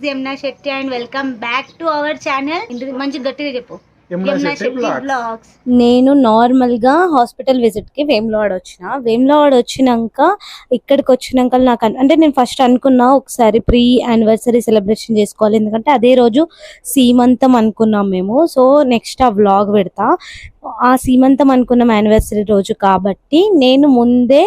Yamuna Shetty and welcome back to our channel. మంచి గట్టిగా చెప్పు. యమునా శెట్టి బ్లాగ్స్. నేను నార్మల్ గా హాస్పిటల్ విజిట్ కి వేములవాడ వచ్చినాక ఇక్కడికి వచ్చినాక నాకు అంటే నేను ఫస్ట్ అనుకున్నా ఒకసారి ప్రీ యానివర్సరీ సెలబ్రేషన్ చేసుకోవాలి, ఎందుకంటే అదే రోజు సీమంతం అనుకున్నాం మేము. సో నెక్స్ట్ ఆ వ్లాగ్ పెడతా. ఆ సీమంతం అనుకున్నాం యానివర్సరీ రోజు కాబట్టి నేను ముందే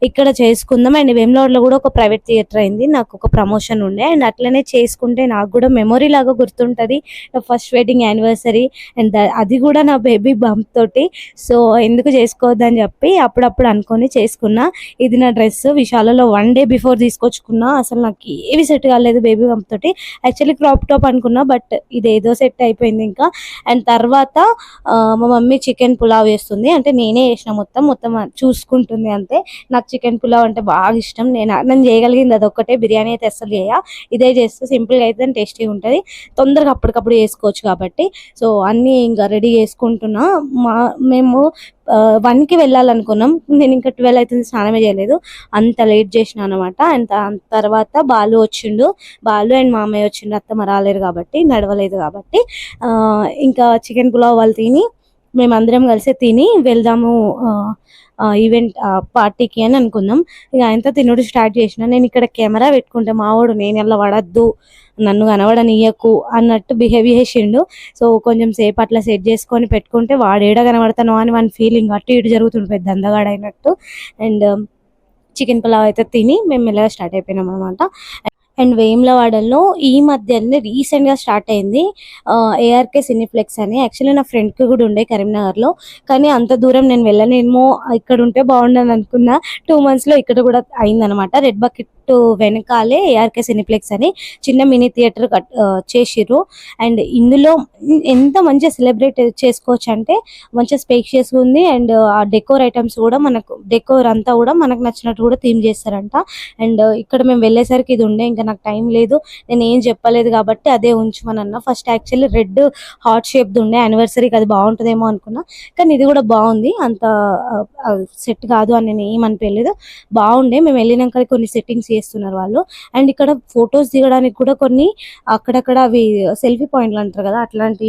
ఇక్కడ చేసుకుందాం. అండ్ వేములవాడలో కూడా ఒక ప్రైవేట్ థియేటర్ అయింది, నాకు ఒక ప్రమోషన్ ఉండే. అండ్ అట్లనే చేసుకుంటే నాకు కూడా మెమొరీ లాగా గుర్తుంటుంది నా ఫస్ట్ వెడ్డింగ్ యానివర్సరీ. అండ్ అది కూడా నా బేబీ బంప్ తోటి. సో ఎందుకు చేసుకోవద్దని చెప్పి అప్పుడప్పుడు అనుకొని చేసుకున్నా. ఇది నా డ్రెస్ విశాలలో 1 day బిఫోర్ తీసుకొచ్చుకున్నా. అసలు నాకు ఏవి సెట్ కాలేదు బేబీ బంప్ తోటి. యాక్చువల్లీ క్రాప్ టాప్ అనుకున్నా, బట్ ఇదేదో సెట్ అయిపోయింది ఇంకా. అండ్ తర్వాత మా మమ్మీ చికెన్ పులావ్ చేస్తుంది, అంటే నేనే చేసిన మొత్తం చూసుకుంటుంది అంతే. నాకు చికెన్ పులావ్ అంటే బాగా ఇష్టం. నేను చేయగలిగింది అదొక్కటే, బిర్యానీ అయితే అస్సలు ఇదే చేస్తే సింపుల్గా అయితే టేస్టీగా ఉంటుంది, తొందరగా అప్పటికప్పుడు చేసుకోవచ్చు కాబట్టి. సో అన్నీ ఇంకా రెడీ చేసుకుంటున్నా. మేము 1కి వెళ్ళాలనుకున్నాం, నేను ఇంకా 12 అవుతుంది, స్నానమే చేయలేదు, అంత లేట్ చేసిన అనమాట. అండ్ తర్వాత బాలు వచ్చిండు, బాలు అండ్ మామయ్య వచ్చిండు, అత్తమ్మ రాలేరు కాబట్టి, నడవలేదు కాబట్టి. ఇంకా చికెన్ పులావ్ వాళ్ళు తిని మేమందరం కలిసి తిని వెళ్దాము ఈవెంట్ పార్టీకి అని అనుకుందాం. ఇక ఆయనతో తినుడు స్టార్ట్ చేసిన. నేను ఇక్కడ కెమెరా పెట్టుకుంటే మావాడు నేను ఎలా పడద్దు, నన్ను కనబడనియ్యకు అన్నట్టు బిహేవ్ చేసిండు. సో కొంచెం సేపు అట్లా సెట్ చేసుకొని పెట్టుకుంటే వాడు ఏడ కనబడతానో అని వన్ ఫీలింగ్ అటు ఇటు జరుగుతుంది, పెద్ద అందగాడైనట్టు. అండ్ చికెన్ పులావ్ అయితే తిని మేము మెల్లగా స్టార్ట్ అయిపోయినాం అనమాట. అండ్ వేములవాడలో ఈ మధ్యనే రీసెంట్గా స్టార్ట్ అయింది ఏఆర్కే సినిప్లెక్స్ అని. యాక్చువల్లీ నా ఫ్రెండ్కి కూడా ఉండే కరీంనగర్లో, కానీ అంత దూరం నేను వెళ్ళనేమో, ఇక్కడ ఉంటే బాగుండని అనుకున్నా. 2 monthsలో ఇక్కడ కూడా అయిందనమాట. రెడ్ బకెట్ వెనకాలే ఏఆర్కే సినిప్లెక్స్ అని చిన్న మినీ థియేటర్ చేసిర్రు. అండ్ ఇందులో ఎంత మంచిగా సెలబ్రేట్ చేసుకోవచ్చు అంటే మంచిగా స్పేషియస్ ఉంది. అండ్ ఆ డెకోర్ ఐటమ్స్ కూడా డెకోర్ అంతా కూడా మనకు నచ్చినట్టు కూడా థీమ్ చేస్తారంట. అండ్ ఇక్కడ మేము వెళ్ళేసరికి ఇది ఉండే, ఇంకా నాకు టైం లేదు, నేను ఏం చెప్పలేదు కాబట్టి అదే ఉంచమని అన్న. ఫస్ట్ యాక్చువల్లీ రెడ్ హార్ట్ షేప్ది ఉండే, యానివర్సరీకి అది బాగుంటుందేమో అనుకున్నా, కానీ ఇది కూడా బాగుంది, అంత సెట్ కాదు అని నేను ఏమనిపించలేదు, బాగుండే. మేము వెళ్ళినాక కొన్ని సెట్టింగ్స్ చేస్తున్నారు వాళ్ళు. అండ్ ఇక్కడ ఫొటోస్ దిగడానికి కూడా కొన్ని అక్కడక్కడ అవి సెల్ఫీ పాయింట్లు అంటారు కదా, అట్లాంటి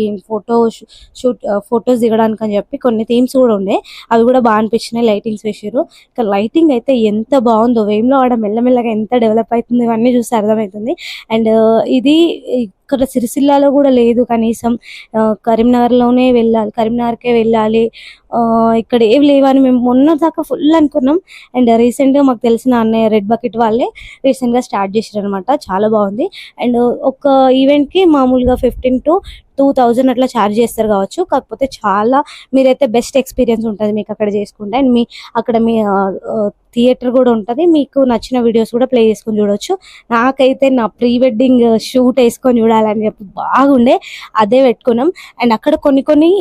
ఫొటోస్ దిగడానికి అని చెప్పి కొన్ని థీమ్స్ కూడా ఉండే, అవి కూడా బాగా అనిపించినాయి. లైటింగ్స్ వేసారు, ఇక లైటింగ్ అయితే ఎంత బాగుందో. వేములవాడ మెల్లమెల్లగా ఎంత డెవలప్ అవుతుంది ఇవన్నీ చూస్తే అర్థమవుతుంది. అండ్ ఇది ఇక్కడ సిరిసిల్లాలో కూడా లేదు, కనీసం కరీంనగర్లోనే వెళ్ళాలి, కరీంనగర్కే వెళ్ళాలి, ఇక్కడ ఏవి లేవని మేము మొన్న దాకా ఫుల్ అనుకున్నాం. అండ్ రీసెంట్గా మాకు తెలిసిన అన్నయ్య రెడ్ బకెట్ వాళ్ళే రీసెంట్గా స్టార్ట్ చేశారు అనమాట, చాలా బాగుంది. అండ్ ఒక ఈవెంట్కి మామూలుగా 15 to 2000 అట్లా ఛార్జ్ చేస్తారు కావచ్చు, కాకపోతే చాలా మీరైతే బెస్ట్ ఎక్స్పీరియన్స్ ఉంటుంది మీకు అక్కడ చేసుకుంటే. అండ్ అక్కడ మీ థియేటర్ కూడా ఉంటుంది, మీకు నచ్చిన వీడియోస్ కూడా ప్లే చేసుకొని చూడవచ్చు. నాకైతే నా ప్రీ వెడ్డింగ్ షూట్ వేసుకొని చూడాలని చెప్పి బాగుండే, అదే పెట్టుకున్నాం. అండ్ అక్కడ కొన్ని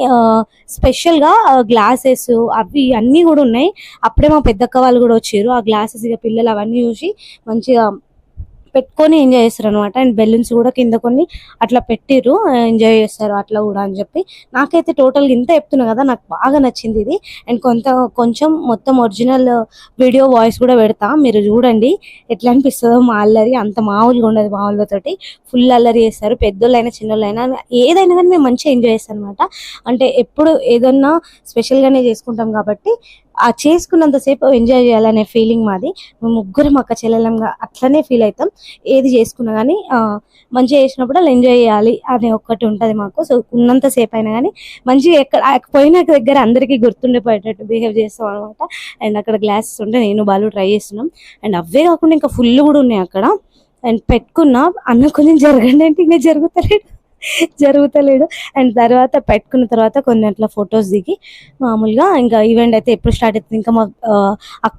స్పెషల్గా గ్లాసెస్ అవి అన్నీ కూడా ఉన్నాయి. అప్పుడే మా పెద్దక్క వాళ్ళు కూడా వచ్చారు, ఆ గ్లాసెస్ ఇక పిల్లలు అవన్నీ చూసి మంచిగా పెట్టుకొని ఎంజాయ్ చేస్తారు అనమాట. అండ్ బెలూన్స్ కూడా కింద కొన్ని అట్లా పెట్టిర్రు, ఎంజాయ్ చేస్తారు అట్లా కూడా అని చెప్పి. నాకైతే టోటల్గా ఇంత చెప్తున్నా కదా, నాకు బాగా నచ్చింది ఇది. అండ్ కొంచెం మొత్తం ఒరిజినల్ వీడియో వాయిస్ కూడా పెడతా, మీరు చూడండి ఎట్లా అనిపిస్తుందో. మా అల్లరి అంత మామూలుగా ఉండదు, మా వాళ్ళతోటి ఫుల్ అల్లరి చేస్తారు, పెద్దోళ్ళైనా చిన్నోళ్ళైనా ఏదైనా కానీ మేము మంచిగా ఎంజాయ్ చేస్తాం అనమాట. అంటే ఎప్పుడు ఏదన్నా స్పెషల్గానే చేసుకుంటాం కాబట్టి ఆ చేసుకున్నంతసేపు ఎంజాయ్ చేయాలనే ఫీలింగ్ మాది. మేము ముగ్గురం అక్క చెల్లెలంగా అట్లనే ఫీల్ అవుతాం, ఏది చేసుకున్నా కానీ మంచిగా చేసినప్పుడు అలా ఎంజాయ్ చేయాలి అనే ఒక్కటి ఉంటుంది మాకు. సో ఉన్నంతసేపు అయినా కానీ మంచిగా ఎక్కడ పోయిన దగ్గర అందరికీ గుర్తుండిపోయేటట్టు బిహేవ్ చేస్తాం అనమాట. అండ్ అక్కడ గ్లాసెస్ ఉంటే నేను బాలు ట్రై చేస్తున్నాం. అండ్ అవే కాకుండా ఇంకా ఫుల్ కూడా ఉన్నాయి అక్కడ. అండ్ పెట్టుకున్నా అన్న కొంచెం జరగండి అంటే ఇంకా జరుగుతలేడు. అండ్ తర్వాత పెట్టుకున్న తర్వాత కొన్ని అట్లా ఫొటోస్ దిగి మామూలుగా ఇంకా ఈవెంట్ అయితే ఎప్పుడు స్టార్ట్ అవుతుంది. ఇంకా మా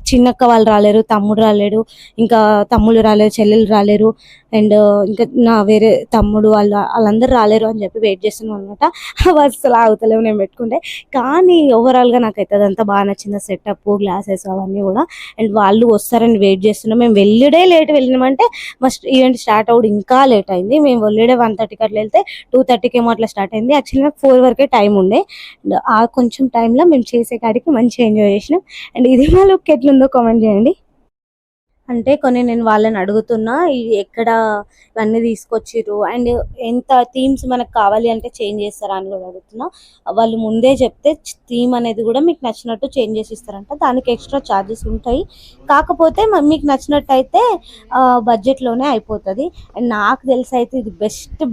చిన్నక్క వాళ్ళు రాలేరు, తమ్ముడు రాలేడు, ఇంకా తమ్ముళ్ళు రాలేరు, చెల్లెలు రాలేరు, అండ్ ఇంకా నా వేరే తమ్ముడు వాళ్ళందరూ రాలేరు అని చెప్పి వెయిట్ చేస్తున్నాం అనమాట. అసలు ఆగుతలేవు నేను పెట్టుకుంటే. కానీ ఓవరాల్గా నాకైతే అదంతా బాగా నచ్చింది, సెటప్, గ్లాసెస్ అవన్నీ కూడా. అండ్ వాళ్ళు వస్తారని వెయిట్ చేస్తున్నాం. మేము వెళ్ళిడే లేట్ వెళ్ళినామంటే మస్ట్ ఈవెంట్ స్టార్ట్ అవ్వడం ఇంకా లేట్ అయింది. మేము వెళ్ళిడే 1:30కి అట్లా వెళ్తే 2:30కి ఏమో అట్లా స్టార్ట్ అయింది. యాక్చువల్లీ నాకు 4 వరకే టైం ఉండే. ఆ కొంచెం టైంలో మేము చేసే కాడికి మంచిగా ఎంజాయ్ చేసినాం. అండ్ ఇది మా లుక్ ఎట్లుందో కామెంట్ చేయండి. అంటే కొన్ని నేను వాళ్ళని అడుగుతున్నా ఎక్కడ ఇవన్నీ తీసుకొచ్చిర్రు అండ్ ఎంత థీమ్స్ మనకు కావాలి అంటే చేంజ్ చేస్తారా అని కూడా అడుగుతున్నా. వాళ్ళు ముందే చెప్తే థీమ్ అనేది కూడా మీకు నచ్చినట్టు చేంజ్ చేసి ఇస్తారంట. దానికి ఎక్స్ట్రా ఛార్జెస్ ఉంటాయి. కాకపోతే మీకు నచ్చినట్టు అయితే బడ్జెట్లోనే అయిపోతుంది. అండ్ నాకు తెలిసి అయితే ఇది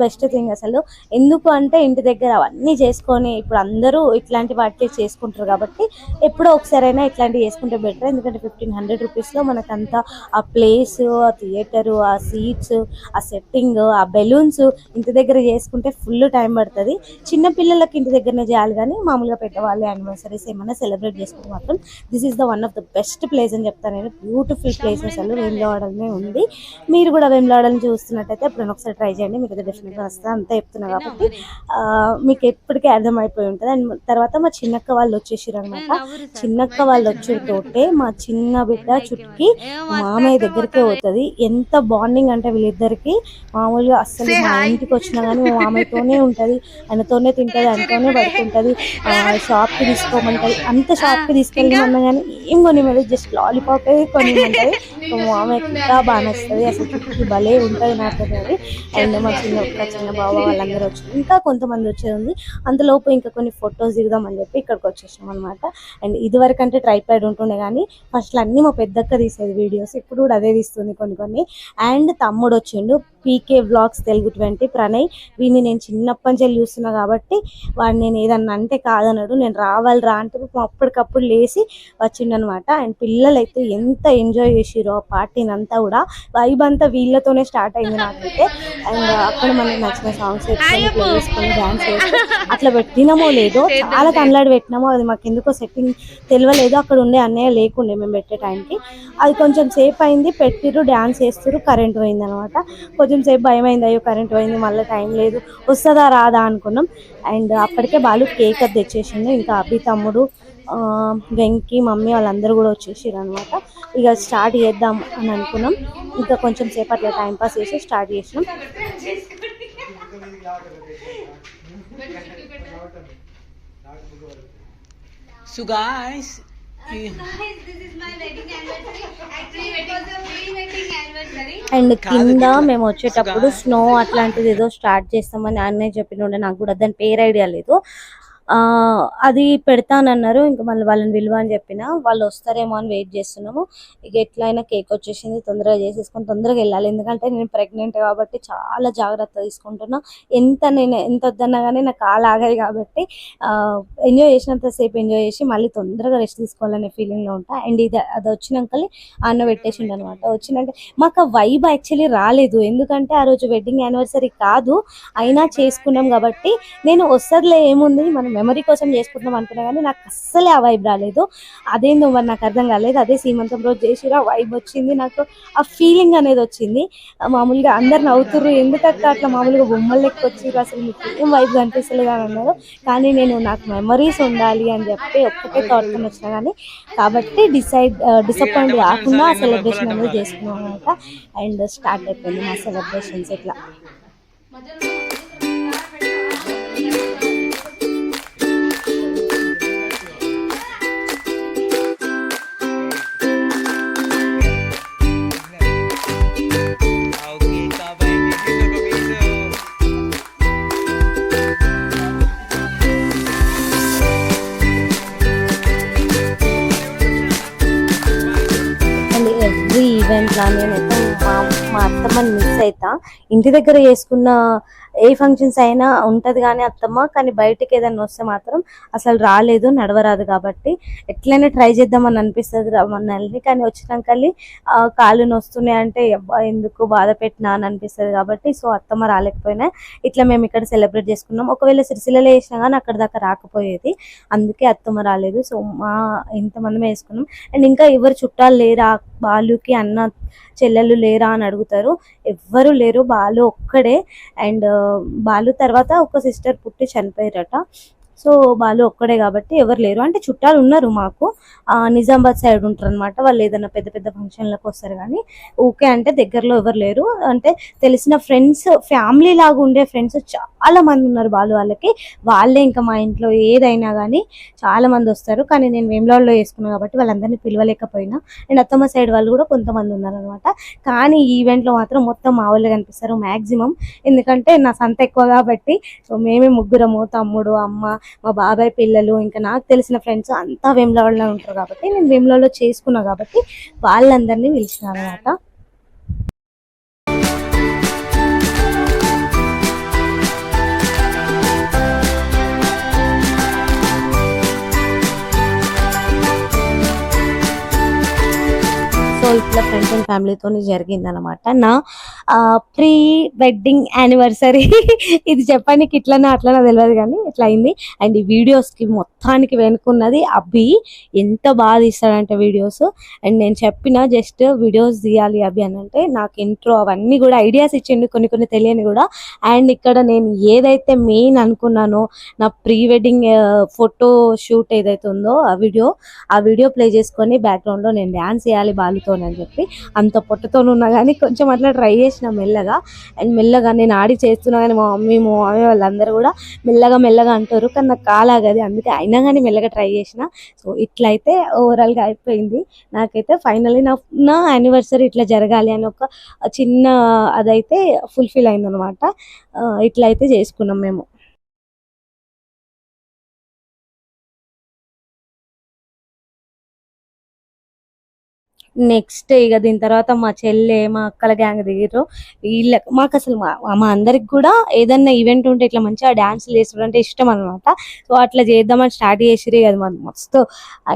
బెస్ట్ థింగ్ అసలు. ఎందుకు అంటే ఇంటి దగ్గర అవన్నీ చేసుకొని ఇప్పుడు అందరూ ఇట్లాంటి వాటికి చేసుకుంటారు కాబట్టి ఎప్పుడో ఒకసారైనా ఇట్లాంటివి చేసుకుంటే బెటర్. ఎందుకంటే 1500 రూపీస్లో మనకంతా ఆ ప్లేస్, ఆ థియేటరు, ఆ సీట్స్, ఆ సెట్టింగ్, ఆ బెలూన్స్ ఇంటి దగ్గర చేసుకుంటే ఫుల్ టైం పడుతుంది. చిన్న పిల్లలకి ఇంటి దగ్గరనే చేయాలి కానీ మామూలుగా పెద్దవాళ్ళు యానివర్సరీస్ ఏమైనా సెలబ్రేట్ చేసుకుంటే మాత్రం this is the one of the best place అని చెప్తాను నేను. బ్యూటిఫుల్ ప్లేస్ అసలు వేములవాడలోనే ఉంది. మీరు కూడా వేములవాడని చూస్తున్నట్టయితే ఎప్పుడైనా ఒకసారి ట్రై చేయండి, మీకు డెఫినెట్గా వస్తుంది. అంతా చెప్తున్నా కాబట్టి మీకు ఎప్పటికీ అర్థమైపోయి ఉంటుంది. అండ్ తర్వాత మా చిన్నక్క వాళ్ళు వచ్చేసారు అనమాట. చిన్నక్క వాళ్ళు వచ్చేతోటే మా చిన్న బిడ్డ చుట్టుకి మామయ్య దగ్గరికే పోతుంది. ఎంత బాండింగ్ అంటే వీళ్ళిద్దరికి మామూలుగా అస్సలు మా ఇంటికి వచ్చినా కానీ మా మామయ్యతోనే ఉంటుంది, ఆయనతోనే తింటుంది, ఆయనతోనే పడుకుంటుంది. షాప్కి తీసుకోమంటుంది, అంత షాప్కి తీసుకెళ్ళమన్నా కానీ ఏం కొనివ్వదు, జస్ట్ లాలీపాప్ కొనివ్వమంటుంది. మా మామయ్యకి ఇంకా బాగా నచ్చుతుంది. అసలు చుట్టుకి భలే ఉంటుంది నాతో. అండ్ మా చిన్న బావ వాళ్ళందరూ వచ్చారు, ఇంకా కొంతమంది వచ్చేది ఉంది. అంతలోపు ఇంకా కొన్ని ఫొటోస్ దిగుదామని చెప్పి ఇక్కడికి వచ్చేసాం అనమాట. అండ్ ఇదివరకు అంటే ట్రైపాడ్ ఉంటుండే కానీ ఫస్ట్లో అన్నీ మా పెద్దక్క తీసేది వీడియోస్, ఇప్పుడు కూడా అదే తీస్తుంది కొన్ని. అండ్ తమ్ముడు వచ్చిండు, పీకే వ్లాగ్స్ తెలుగు 20 ప్రణయ్. వీడిని నేను చిన్నప్పటి నుంచి చూస్తున్నా కాబట్టి వాడు నేను ఏదన్నా అంటే కాదన్నాడు. నేను రావాలి రా అంటే అప్పటికప్పుడు లేచి వచ్చిండనమాట. అండ్ పిల్లలు అయితే ఎంత ఎంజాయ్ చేసిరో ఆ పార్టీని అంతా కూడా. వైబ్ అంతా వీళ్ళతోనే స్టార్ట్ అయింది నాకైతే. అండ్ అక్కడ మనకి నచ్చిన సాంగ్స్ పెట్టుకొని ప్లే చేసుకొని డ్యాన్స్ చేసి అట్లా పెట్టినామో లేదో చాలా కన్లాడి పెట్టినామో అది మాకు ఎందుకో సెట్టింగ్ తెలియలేదు. అక్కడ ఉండే అన్నయ్య లేకుండే మేము పెట్టే టైంకి. అది కొంచెం సేపు అయింది, పెట్టిరు, డ్యాన్స్ చేస్తారు, కరెంట్ పోయింది అనమాట. కొంచెం సేపు భయం అయింది, అయ్యో కరెంట్ పోయింది, మళ్ళీ టైం లేదు, వస్తుందా రాదా అనుకున్నాం. అండ్ అప్పటికే బాలు కేక్ అది తెచ్చేసిండు. ఇంకా అభి తమ్ముడు, వెంకీ, మమ్మీ వాళ్ళందరూ కూడా వచ్చేసారు అనమాట. ఇక స్టార్ట్ చేద్దాం అని అనుకున్నాం. ఇంకా కొంచెం సేపు అట్లా టైంపాస్ చేసి స్టార్ట్ చేసినాం. So guys, అండ్ కింద మేము వచ్చేటప్పుడు స్నో అట్లాంటిది ఏదో స్టార్ట్ చేస్తామని అన్నయ్య చెప్పిన, నాకు కూడా దాని పేరు ఐడియా లేదు. అది పెడతానన్నారు. ఇంకా మళ్ళీ వాళ్ళని విలువ అని చెప్పిన, వాళ్ళు వస్తారేమో అని వెయిట్ చేస్తున్నాము. ఇక ఎట్లయినా కేక్ వచ్చేసింది, తొందరగా చేసేసుకొని తొందరగా వెళ్ళాలి. ఎందుకంటే నేను ప్రెగ్నెంట్ కాబట్టి చాలా జాగ్రత్త తీసుకుంటున్నా. నేను ఎంత వద్దన్నా కానీ నాకు కాలు ఆగాయి కాబట్టి ఎంజాయ్ చేసినంతసేపు ఎంజాయ్ చేసి మళ్ళీ తొందరగా రెస్ట్ తీసుకోవాలనే ఫీలింగ్లో ఉంటా. అండ్ అది వచ్చినాక అన్న పెట్టేసిండు అనమాట. వచ్చినాక మాకు ఆ వైబ్ యాక్చువల్లీ రాలేదు, ఎందుకంటే ఆ రోజు వెడ్డింగ్ యానివర్సరీ కాదు, అయినా చేసుకున్నాం కాబట్టి నేను వస్తుందిలే ఏముంది మనం మెమరీ కోసం చేసుకుంటున్నాం అనుకున్నా కానీ నాకు అస్సలే ఆ వైబ్ రాలేదు. అదేందో మరి నాకు అర్థం కాలేదు. అదే సీమంతం రోజు చేసిరా వైబ్ వచ్చింది, నాకు ఆ ఫీలింగ్ అనేది వచ్చింది. మామూలుగా అందరు నవ్వుతుర్రు, ఎందుకంటే అట్లా మామూలుగా బొమ్మలు లెక్క వచ్చిర్రు, అసలు మీకు ఏం వైబ్ కనిపిస్తలేదు అని అన్నారు. కానీ నేను నాకు మెమరీస్ ఉండాలి అని చెప్పి ఒక్కటే థాట్తో వచ్చినా కానీ కాబట్టి డిసప్పాయింట్ కాకుండా ఆ సెలబ్రేషన్ అనేది చేసుకున్నాం అనమాట. అండ్ స్టార్ట్ అయిపోయింది మా సెలబ్రేషన్స్ ఇట్లా. ఈవెంట్లో నేనైతే మా అత్తమ్మని మిస్ అవుతా. ఇంటి దగ్గర చేసుకున్న ఏ ఫంక్షన్స్ అయినా ఉంటుంది కానీ అత్తమ్మ, కానీ బయటికి ఏదైనా వస్తే మాత్రం అసలు రాలేదు, నడవరాదు. కాబట్టి ఎట్లయినా ట్రై చేద్దామని అనిపిస్తుంది రమ్మన్నల్ని. కానీ వచ్చినాక కాళ్ళు నొస్తున్నాయి అంటే ఎందుకు బాధ పెట్టినా అని అనిపిస్తుంది. కాబట్టి సో అత్తమ్మ రాలేకపోయినా ఇట్లా మేము ఇక్కడ సెలబ్రేట్ చేసుకున్నాం. ఒకవేళ సిరిసిల్లలో వేసినా కానీ అక్కడ దాకా రాకపోయేది, అందుకే అత్తమ్మ రాలేదు. సో మా ఇంతమంది వేసుకున్నాం. అండ్ ఇంకా ఎవరు చుట్టాలు లేరా బాలుకి, అన్న చెల్లెలు లేరా అని అడుగుతారు. ఎవ్వరు లేరు, బాలు ఒక్కడే. అండ్ బాలు తర్వాత ఒక సిస్టర్ పుట్టి చనిపోయారట. సో వాళ్ళు ఒక్కడే కాబట్టి ఎవరు లేరు. అంటే చుట్టాలు ఉన్నారు మాకు, నిజామాబాద్ సైడ్ ఉంటారు అనమాట. వాళ్ళు ఏదైనా పెద్ద పెద్ద ఫంక్షన్లకు వస్తారు కానీ ఓకే అంటే దగ్గరలో ఎవరు లేరు. అంటే తెలిసిన ఫ్రెండ్స్, ఫ్యామిలీ లాగా ఉండే ఫ్రెండ్స్ చాలా మంది ఉన్నారు. వాళ్ళకి వాళ్ళే ఇంకా మా ఇంట్లో ఏదైనా కానీ చాలా మంది వస్తారు. కానీ నేను వేములవాడలో చేసుకున్నాను కాబట్టి వాళ్ళందరినీ పిలవలేకపోయినా, అండ్ అత్తమ్మ సైడ్ వాళ్ళు కూడా కొంతమంది ఉన్నారు అనమాట. కానీ ఈ ఈవెంట్లో మాత్రం మొత్తం మా వాళ్ళే కనిపిస్తారు మ్యాక్సిమం. ఎందుకంటే నా సంత ఎక్కువ కాబట్టి. సో మేమే ముగ్గురము, తమ్ముడు, అమ్మ, మా బాబాయ్ పిల్లలు, ఇంకా నాకు తెలిసిన ఫ్రెండ్స్ అంతా వేములవాడలో ఉంటారు కాబట్టి నేను వేములవాడలో చేసుకున్నా కాబట్టి వాళ్ళందరినీ పిలిచిన అనమాట. సో ఇట్లా ఫ్రెండ్స్ అండ్ ఫ్యామిలీతో జరిగింది అనమాట నా ప్రీ వెడ్డింగ్ యానివర్సరీ. ఇది చెప్పడానికి ఇట్లనా అట్లనా తెలియదు కానీ ఇట్లా అయింది. అండ్ ఈ వీడియోస్కి మొత్తానికి వెనుకున్నది అభి. ఎంత బాగా తీస్తాడంటే వీడియోస్. అండ్ నేను చెప్పిన జస్ట్ వీడియోస్ తీయాలి అభి అని అంటే నాకు ఇంట్రో అవన్నీ కూడా ఐడియాస్ ఇచ్చిండు, కొన్ని కొన్ని తెలియని కూడా. అండ్ ఇక్కడ నేను ఏదైతే మెయిన్ అనుకున్నానో నా ప్రీ వెడ్డింగ్ ఫోటో షూట్ ఏదైతే ఉందో ఆ వీడియో ప్లే చేసుకొని బ్యాక్గ్రౌండ్లో నేను డ్యాన్స్ చేయాలి బాలుతో అని చెప్పి అంత పొట్టతో ఉన్నా కానీ కొంచెం అట్లా ట్రై చేసిన మెల్లగా. అండ్ మెల్లగా నేను ఆడి చేస్తున్నా కానీ మా మమ్మీ వాళ్ళందరూ కూడా మెల్లగా అంటారు, కానీ నాకు కాలాగది. అందుకే అయినా కానీ మెల్లగా ట్రై చేసిన. సో ఇట్లా అయితే ఓవరాల్గా అయిపోయింది. నాకైతే ఫైనల్లీ నా యానివర్సరీ ఇట్లా జరగాలి అని ఒక చిన్న అదైతే ఫుల్ఫిల్ అయిందనమాట. ఇట్లా అయితే చేసుకున్నాం మేము. నెక్స్ట్ ఇక దీని తర్వాత మా చెల్లె, మా అక్కల గ్యాంగ్ దిగిరు. మాకు అసలు మా అందరికి కూడా ఏదన్నా ఈవెంట్ ఉంటే ఇట్లా మంచిగా డాన్సులు చేస్తారు అంటే ఇష్టం అనమాట. సో అట్లా చేద్దామని స్టార్ట్ చేసిరు. అది మస్తు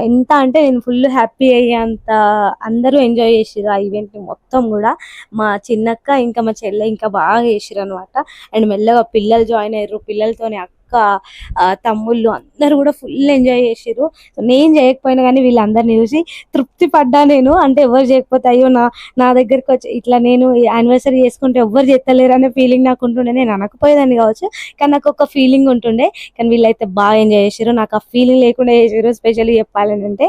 ఎంత అంటే నేను ఫుల్ హ్యాపీ అయ్యేంత అందరూ ఎంజాయ్ చేసిరు ఆ ఈవెంట్ని మొత్తం కూడా. మా చిన్నక్క ఇంకా మా చెల్లె ఇంకా బాగా చేసిరు అనమాట. అండ్ మెల్లగా పిల్లలు జాయిన్ అయ్యారు. పిల్లలతోనే తమ్ముళ్ళు అందరు కూడా ఫుల్ ఎంజాయ్ చేసిరు. నేను చేయకపోయినా కానీ వీళ్ళందరినీ చూసి తృప్తి పడ్డా నేను. అంటే ఎవరు చేయకపోతే అయ్యో నా దగ్గరికి వచ్చి ఇట్లా నేను యానివర్సరీ చేసుకుంటే ఎవరు చేస్తలేరు అనే ఫీలింగ్ నాకు ఉంటుండే. నేను అనకపోయేదాన్ని కావచ్చు కానీ నాకు ఒక ఫీలింగ్ ఉంటుండే. కానీ వీళ్ళైతే బాగా ఎంజాయ్ చేసారు. నాకు ఆ ఫీలింగ్ లేకుండా చేసారు. స్పెషల్లీ చెప్పాలని అంటే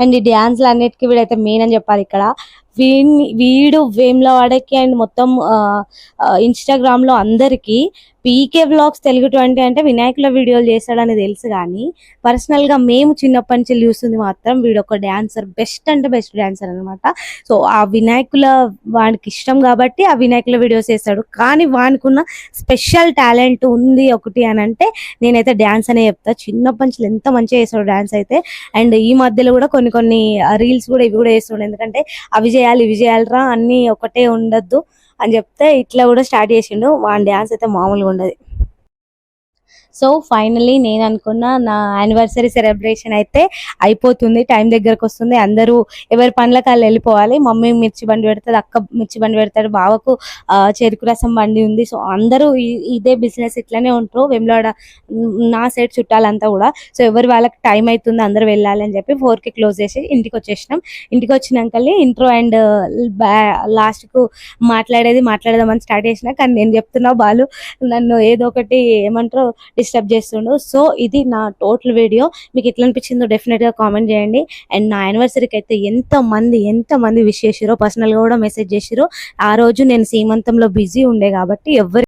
అండ్ ఈ డ్యాన్స్లు అన్నిటికీ వీడైతే మెయిన్ అని చెప్పాలి. ఇక్కడ వీడు వేములవాడకి అండ్ మొత్తం ఇన్స్టాగ్రామ్ లో అందరికి పీకే వ్లాగ్స్ తెలుగు 20 అంటే వినాయకుల వీడియోలు చేస్తాడని తెలుసు, కానీ పర్సనల్ గా మేము చిన్నప్పటి నుంచి చూస్తుంది మాత్రం వీడు ఒక డాన్సర్, బెస్ట్ అంటే బెస్ట్ డాన్సర్ అనమాట. సో ఆ వినాయకుల వాడికి ఇష్టం కాబట్టి ఆ వినాయకుల వీడియోస్ చేస్తాడు, కానీ వానికున్న స్పెషల్ టాలెంట్ ఉంది ఒకటి అని అంటే నేనైతే డాన్స్ అనే చెప్తా. చిన్నప్పటి నుంచి ఎంత మంచిగా చేస్తాడు డాన్స్ అయితే. అండ్ ఈ మధ్యలో కూడా కొన్ని రీల్స్ కూడా ఇవి కూడా చేస్తుండే, ఎందుకంటే అవి చేయాలి ఇవి చేయాలిరా అన్ని ఒకటే ఉండద్దు అని చెప్తే ఇట్లా కూడా స్టార్ట్ చేసిండు. వాడి డ్యాన్స్ అయితే మామూలుగా ఉండదు. సో ఫైనల్లీ నేను అనుకున్న నా యానివర్సరీ సెలబ్రేషన్ అయితే అయిపోతుంది, టైం దగ్గరకు వస్తుంది. అందరూ ఎవరి పనుల కాళ్ళు వెళ్ళిపోవాలి. మమ్మీ మిర్చి బండి పెడుతుంది, అక్క మిర్చి బండి పెడతాడు, బావకు చెరుకు రసం బండి ఉంది. సో అందరూ ఇదే బిజినెస్ ఇట్లానే ఉంటారు వేములవాడ నా సైడ్ చుట్టాలంతా కూడా. సో ఎవరి వాళ్ళకి టైం అవుతుంది అందరూ వెళ్ళాలి అని చెప్పి 4కి క్లోజ్ చేసి ఇంటికి వచ్చేసినాం. ఇంటికి వచ్చినాకల్ని ఇంట్రో అండ్ లాస్ట్కు మాట్లాడదామని స్టార్ట్ చేసిన, కానీ నేను చెప్తున్నా బాలు నన్ను ఏదో ఒకటి ఏమంటారు డిస్టర్బ్ చేస్తుండు. సో ఇది నా టోటల్ వీడియో. మీకు ఎట్లా అనిపించిందో డెఫినెట్ గా కామెంట్ చేయండి. అండ్ నా యానివర్సరీకి అయితే ఎంతమంది విష్ చేసిరో, పర్సనల్ గా కూడా మెసేజ్ చేసిరో. ఆ రోజు నేను సీమంతంలో బిజీ ఉండే కాబట్టి ఎవరు